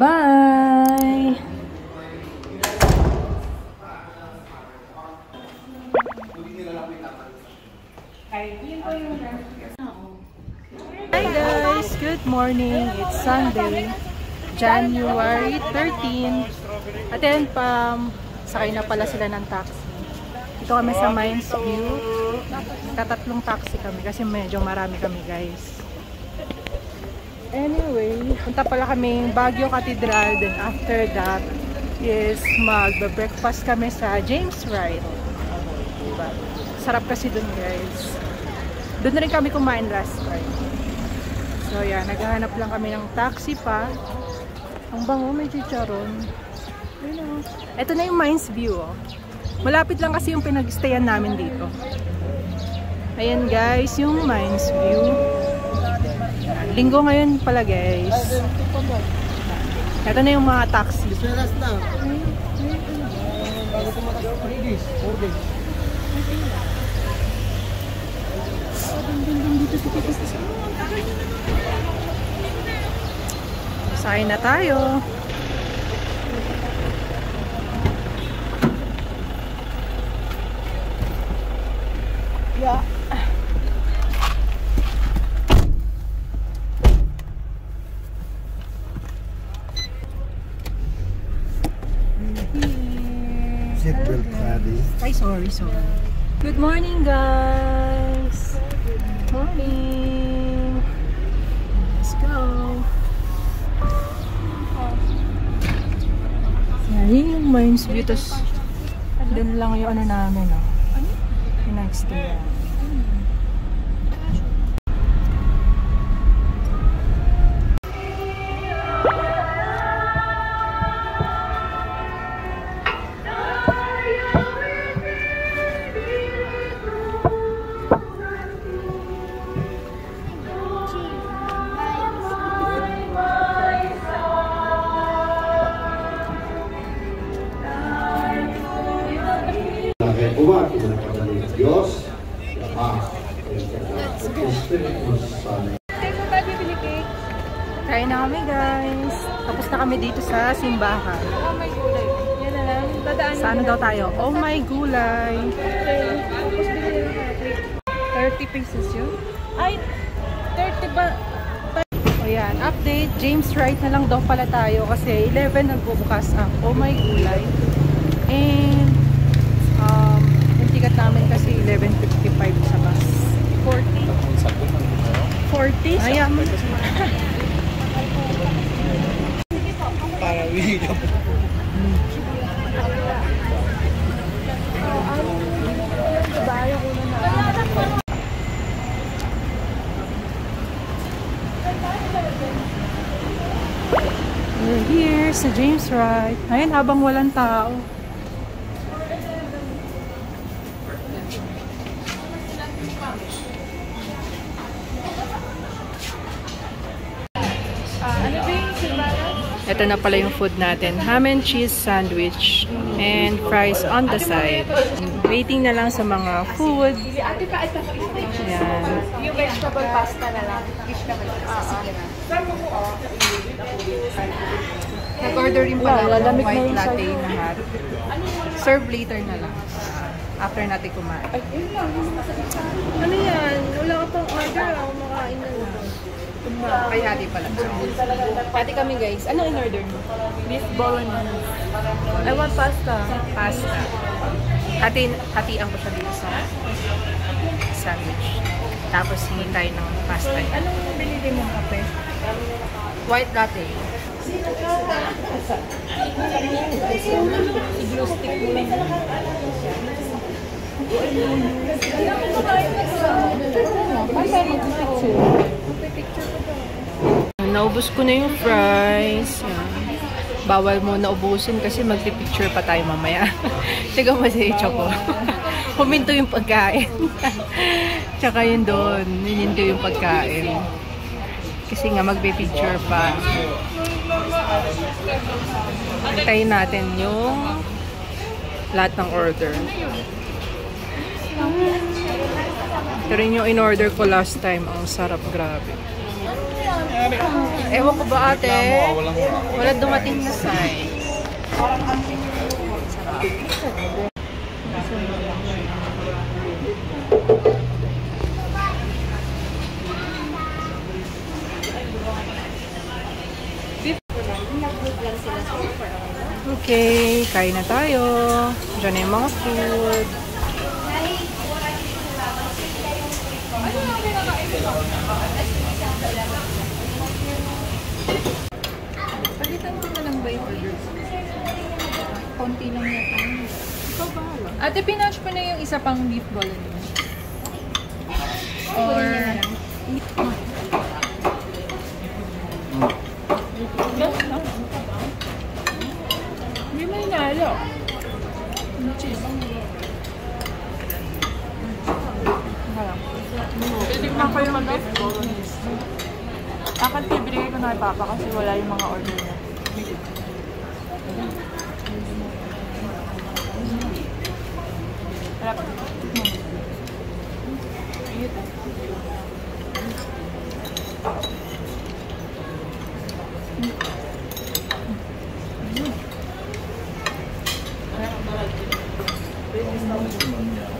Bye! Hi guys! Good morning! It's Sunday, January 13. At then, sakay na pala sila ng taxi. Dito kami sa Mines View. Tatatlong taxi kami kasi medyo marami kami guys. Anyway, punta pala kaming Baguio Cathedral. Then after that is magbe-breakfast kami sa James Wright. Diba? Sarap kasi dun guys. Doon rin kami kumain last time. So yeah, naghahanap lang kami ng taxi pa. Ang bango, may chicharon. Ito na yung Mines View. Oh. Malapit lang kasi yung pinag-stayan namin dito. Ayan guys, yung Mines View. Linggo ngayon pala guys. Ito na yung mga taxi. Sakay na tayo. Yeah. Seatbelt ready. Ay, sorry. Good morning, guys. Good morning. Let's go. Yan yung Mines View. Tapos, dun lang yung ano namin, oh. Yung next to yan. Diyos, kain na kami guys. Tapos na kami dito sa simbahan. Oh my gulay. Yan na lang. Dadaan sa ano daw tayo? Oh my gulay. Tapos bigyan na 30 pesos yun. Ay, 30 ba? O yan, update. James Wright na lang daw pala tayo kasi 11 nagbubukas ang Oh my gulay. And yung ticket namin kasi 11.55 sa bus. 40? 40? Ayan. para video. We're here sa James Wright. Ayan, habang walang tao. Ito na pala yung food natin. Ham and cheese sandwich and fries on the side. Waiting na lang sa mga food. Ayan. Yung vegetable pasta na lang. Nag-order rin pala ng white latte na hot. Serve later na lang. After natin kumain. Ano yan? Wala ka pang order. Ako makain na lang. Ay, hati pala. Hati kami guys. Ano in-order mo? Beef bolognese. I want pasta. Pasta. Hatian ko siya dito sa sandwich. Tapos hingi tayo ng pasta. Anong binili mong kape? White latte. I-glue stick mo lang. Naubos ko na yung fries. Bawal mo na ubusin kasi magpipicture pa tayo mamaya. Tiga mo si Choco. Huminto yung pagkain. Tsaka yun doon. Hininto yung pagkain. Kasi nga magpipicture pa. Hintayin natin yung lahat ng order. Ito rin yung in-order ko last time. Ang sarap, grabe. Ewan ko ba ate? Wala dumating na sign. Okay, kain na tayo. Diyan na yung mga food. Palitan ko na lang ba yung order? Konti lang yata. Ikaw ba? Ate, pinash pa na yung isa pang beef bolognese. Or... Hindi may nalo. Cheese. Titignan ko yung beef bolognese. Akan tibigay ko na kay Papa kasi wala yung mga order niya. Harap.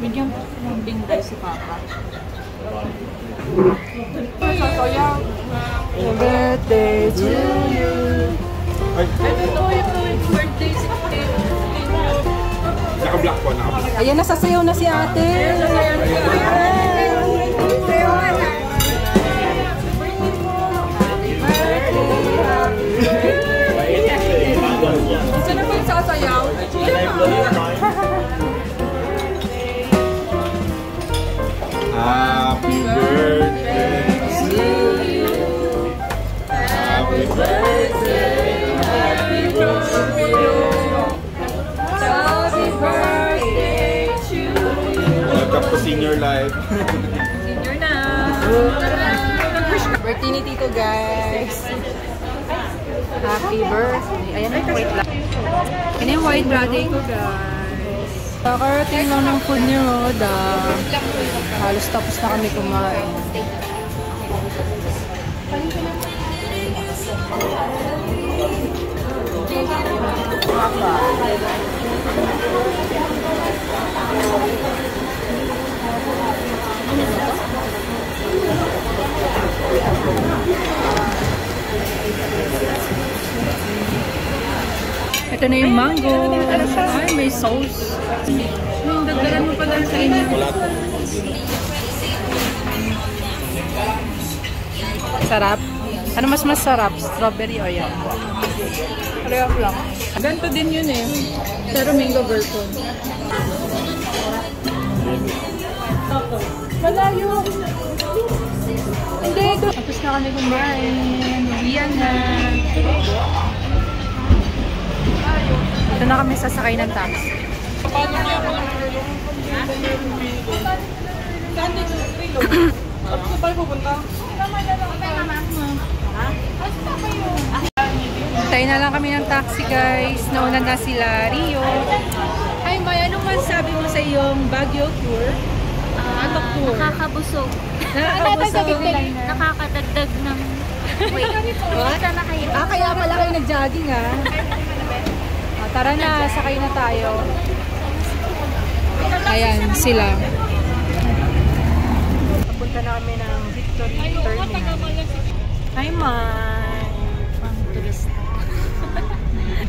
Bigyan ng bingay si Papa. Sasayaw. Happy birthday to you. Ito yung birthday 16. Naka-black po, naka-black. Ayan, nasasayaw na si ate. Gusto na ba yung sasayaw? Happy birthday to you. Happy birthday, happy birthday. Happy birthday to you. Welcome to senior life. Senior na. Birthday ni Tito, guys. Happy birthday. Ayan ang white lang. Yan yung white birthday ko, guys. Kakarating lang ng food ni Roda. Halos tapos na kami kumain. Ito na yung mango. Ay, may sauce. Yung dagdagan mo pa lang sa inyo. Sarap. Ano mas masarap? Strawberry o yan? Pareho lang. Ganito din yun eh. Pero mango version. Malayo. Hindi. Tapos na kami kumain. Uwian na. Ito na kami sasakay ng taxi. Paano niya ako lang? Saan dito? Trilo? Saan tayo pupunta? Tayo na lang kami ng taxi, guys. Nauna na sila Rio. Hi, May. Anong masasabi mo sa iyong Baguio tour? Antok tour? Nakakabusog. Nakakabusog. Nakakadagdag ng weight. What? Sana kayo. Kaya pala kayo nag-jogging, tara na, sakay na tayo. Ayan, sila. Papunta na kami ng Victory Terminal. Hi, Mai. Turista.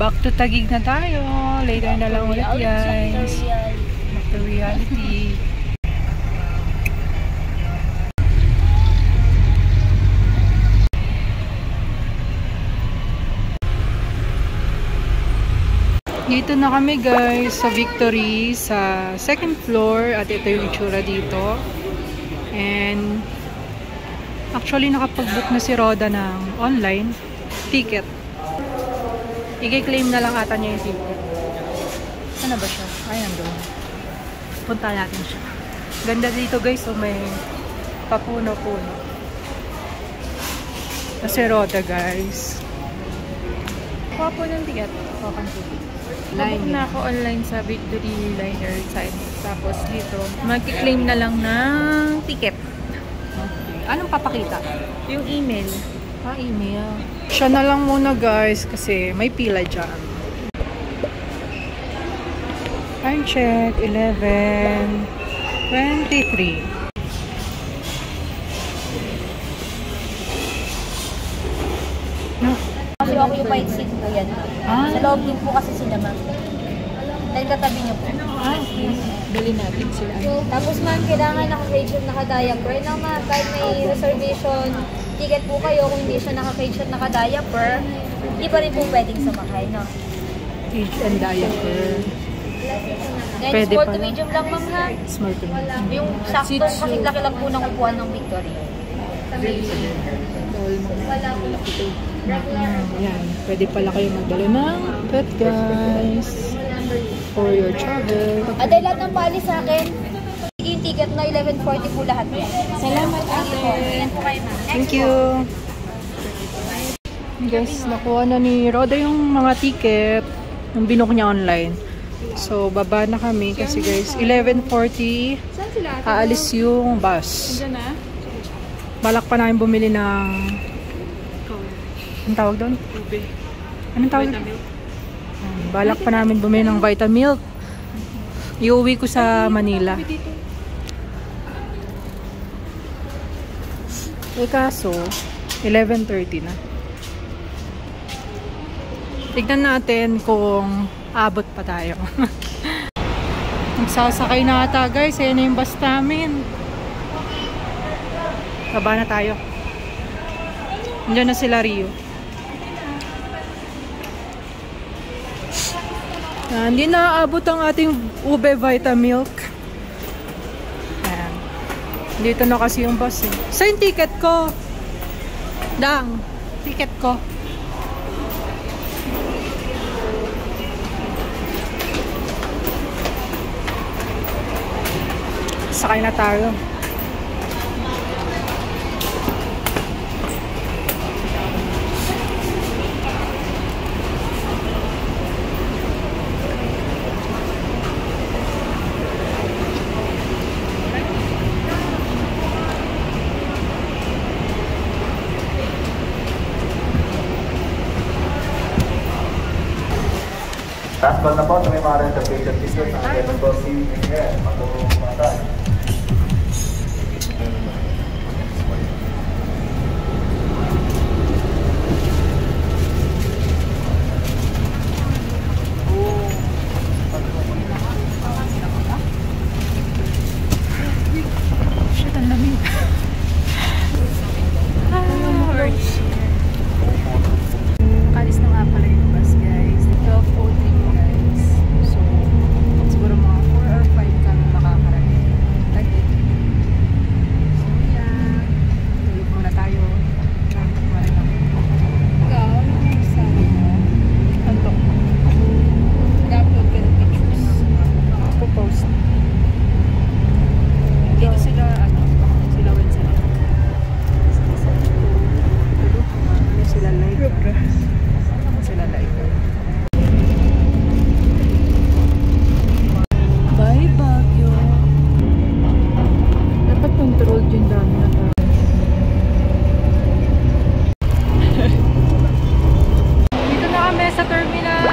Back to Taguig na tayo. Later na lang ulit, guys. Back to reality. Dito na kami, guys, sa Victory, sa second floor. At ito yung itsura dito. And actually, nakapag-book na si Roda ng online ticket. I-claim na lang ata niya yung ticket. Ano ba siya? Ay, nandun. Punta natin siya. Ganda dito, guys. So, may papuno-puno. Si Roda, guys. Kuha po ng ticket. Kuha kang ticket. Nabuk na ako online sa Victory Liner site. Tapos dito, mag-claim na lang ng ticket. Okay. Anong papakita? Yung email. Email. Siya na lang muna guys kasi may pila dyan. Time check, 11:23. No. Kasi occupied seat po yan. Sa loob din po kasi sila ma'am. Dahil katabi niyo po. Okay. Dali natin sila. Tapos ma'am, kailangan naka-cage naka-diaper. No ma'am, kahit may reservation ticket po kayo, kung hindi siya naka-cage naka-diaper, hindi pa rin po pwedeng sumakay, no? Cage and diaper. Then, Pwede small pala. to medium lang ma'am ha. Small to medium. Yung sakto kasi laki lang po ng upuan ng Victory. Yan. Pwede pala kayo magdala ng pet guys. For your travel. At dahil lahat ng paalis sa akin, yung ticket na 11:40 po lahat. Salamat po. Ayan po kayo ma'am. Thank you. Guys, nakuha na ni Roda yung mga ticket. Yung binook niya online. So, baba na kami kasi guys, 11:40 aalis yung bus. Balak pa namin bumili ng anong tawag doon? Ube. Anong tawag? Balak pa namin bumili ng Vitamilk. Iuwi ko sa Manila. Eh kaso, 11:30 na. Tignan natin kung abot pa tayo. Nagsasakay na ata guys. Ayan na yung bus namin. Baba na tayo. Nandiyan na sila Rio. Hindi na aabot ang ating Ube Vitamilk. Ayan. Dito na kasi yung bus eh. Sa yung ticket ko. Dang. Ticket ko. Sakay na tayo. Last but na po, sa may mga reservation ticket na available seat in here. Matulong mga tayo. Shit, ang lamig. Kalis na nga pala yung bus guys. 12:03 guys. So, siguro mga 4 or 5 kami makakarating. Lagi. So, yeah. Tulog muna tayo. Nantok na rin ako. Ikaw, ano yung sabi mo? Nantok. Nag-upload ka ng pictures. Post. Dito sila, sila Wednesday. Sila live. Sila live. Bye, Baguio. Dapat controlled yung dami na tayo. Dito na kami sa terminal.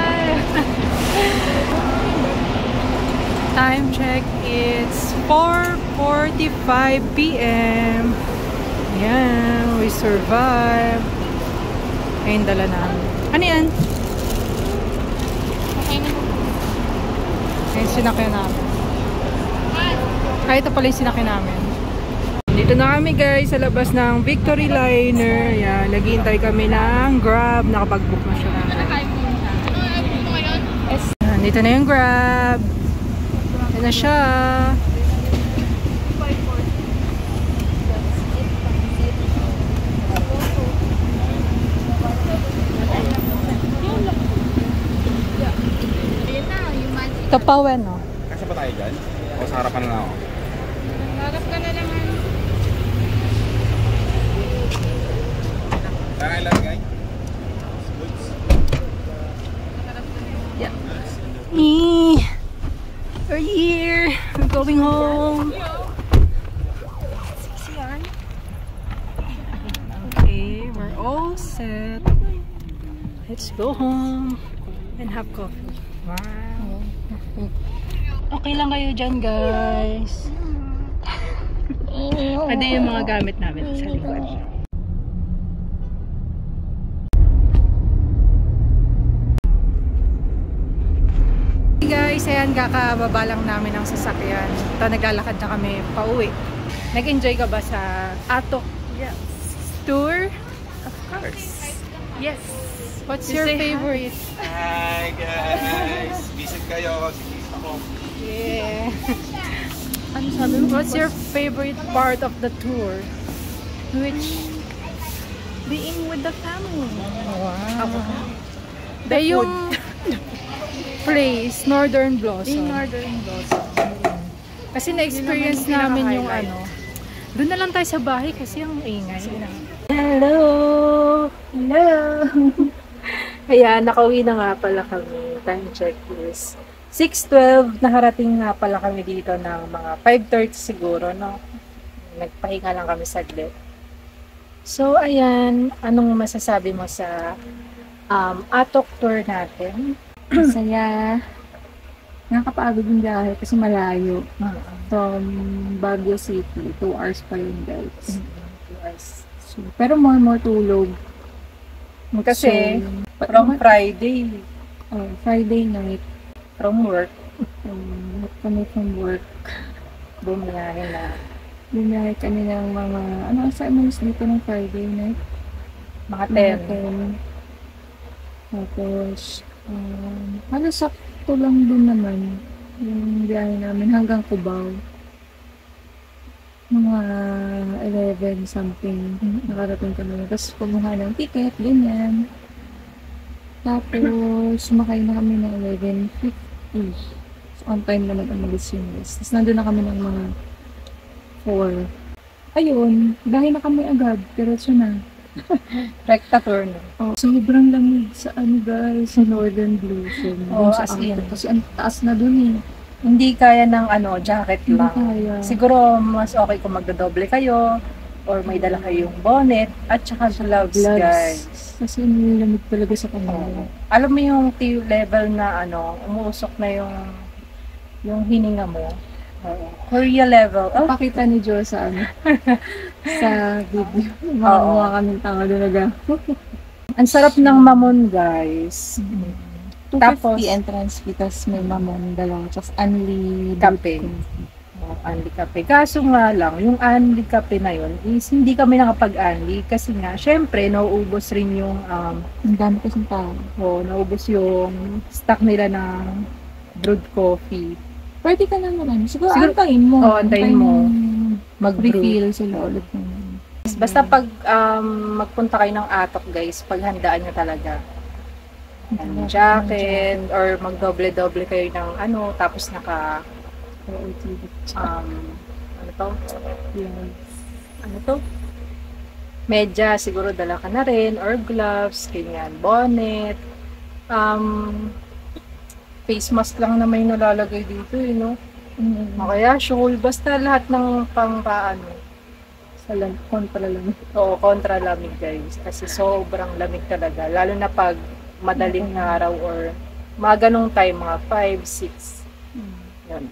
Time check, it's 4:45 p.m. Ayan, we survived. Ayun, dala namin. Ano yan? Ayun, sinakyan namin. Ito pala yung sinakyan namin. Dito na kami guys, sa labas ng Victory Liner. Ayan, naghihintay kami ng Grab. Nakapag-book na siya namin. Ayan, dito na yung Grab. Ayan na siya. Tapawen, no? Kasi pa tayo dyan? O sa harapan na ako? Harap ka na naman. Kailan guys? Yeah. We're here. We're going home. Okay, we're all sunset. Let's go home and have coffee. Wow. Okay lang kayo dyan, guys. Pwede yung mga gamit namin sa likod. Hey guys, ayan, kakababa lang namin ang sasakyan. Ito, naglalakad na kami pauwi. Nag-enjoy ka ba sa Atok tour? Of course. Yes. What's your favorite? Hi guys! Visit kayo. Sige ako. Yeah. Ano sabi mo? What's your favorite part of the tour? Which? Being with the family. Wow. Yung place, Northern Blossom. Northern Blossom. Kasi na-experience namin yung ano. Doon na lang tayo sa bahay kasi ang ingay. Hello! Hello! Ayan, nakauwi na nga pala kami. Time check is 6:12. Nakarating nga pala kami dito ng mga 5:30 siguro, no? Nagpahinga lang kami saglit. So, ayan. Anong masasabi mo sa Atok tour natin? Masaya. Nakakapagod yung biyahe kasi malayo. From Baguio City, 2 hours pa yun, guys. 2 hours. So, pero more tulog. Kasi, So, from Friday, Friday night, from work, kami from work. bumiyahe na. Bumiyahe kami ng mga, assignments dito ng Friday night? Mga 10. 10. Tapos, halos sakto lang din naman yung biyahe namin hanggang Cubao. Mga 11 something nakarating kami. Tapos kumuha ng ticket, ganyan. Tapos sumakay na kami ng 11:50. So, on time naman ang umalis yung bus. Tapos nandun na kami ng mga 4. Ayun, dahil na kami agad. Diretso na. Rekta tour na. Oh, sobrang lamig sa guys, sa Northern Blossom. Oh, Sa as in. Atok. Kasi ang taas na dun eh. Hindi kaya ng jacket Hindi lang. kaya. Siguro mas okay kung magdodoble kayo or may dala kayong bonnet at saka gloves, guys. Kasi nilamig talaga sa kanila. Alam mo yung level na umuusok na yung hininga mo. Korea level. Pakita ni Jo sa sa video. Mga kaming tanga doon Ang sarap ng mamon, guys. 250 Tapos, entrance fee, tapos may mamon dalawa, tapos unli kape. Unli kape. Kaso nga lang, yung unli kape na yun is hindi kami nakapag-unli kasi nga, syempre, nauubos rin yung ang dami kasing tao. naubos yung stock nila ng brewed coffee. Pwede ka naman. Siguro antayin mo. Antayin mo. Mag-refill sila ulit. Basta pag magpunta kayo ng Atok, guys, paghandaan nyo talaga. Jacket, or magdoble-doble kayo ng tapos naka medya, siguro dala ka na rin, or gloves, ganyan, bonnet, face mask lang na may nalalagay dito, no? Kaya shawl, basta lahat ng kontra lamig. Oo, kontra lamig, guys. Kasi sobrang lamig talaga. Lalo na pag madaling araw or mga ganong time, mga 5, 6. Yan.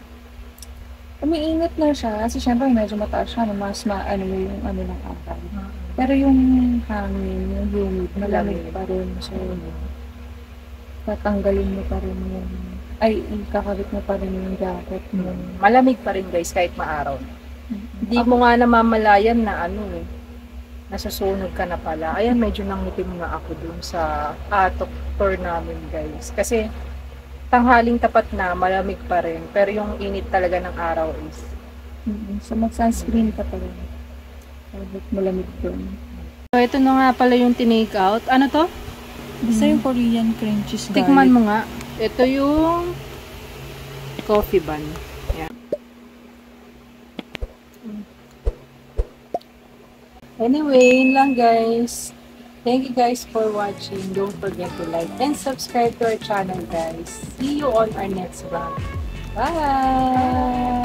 Umiinit na siya kasi syempre medyo mataas siya, mas maano mo yung ng araw. Pero yung hangin, yung humid, malamig pa rin. So, tatanggalin mo pa rin yung kakabit mo pa rin yung jacket mo. Malamig pa rin, guys, kahit maaraw. Hindi mo nga namamalayan na nasusunog ka na pala. Ayan, medyo nangitim nga ako dun sa Atok tour namin, guys. Kasi tanghaling tapat na, malamig pa rin. Pero yung init talaga ng araw is so mag-sunscreen ka pa rin. Malamig dun. So, ito na nga pala yung tinake out. Ano to? Basta yung Korean cream cheese garlic. Tikman mo nga. Ito yung coffee bun. Yan. Anyway, yun lang, guys. Thank you guys for watching. Don't forget to like and subscribe to our channel, guys. See you on our next vlog. Bye!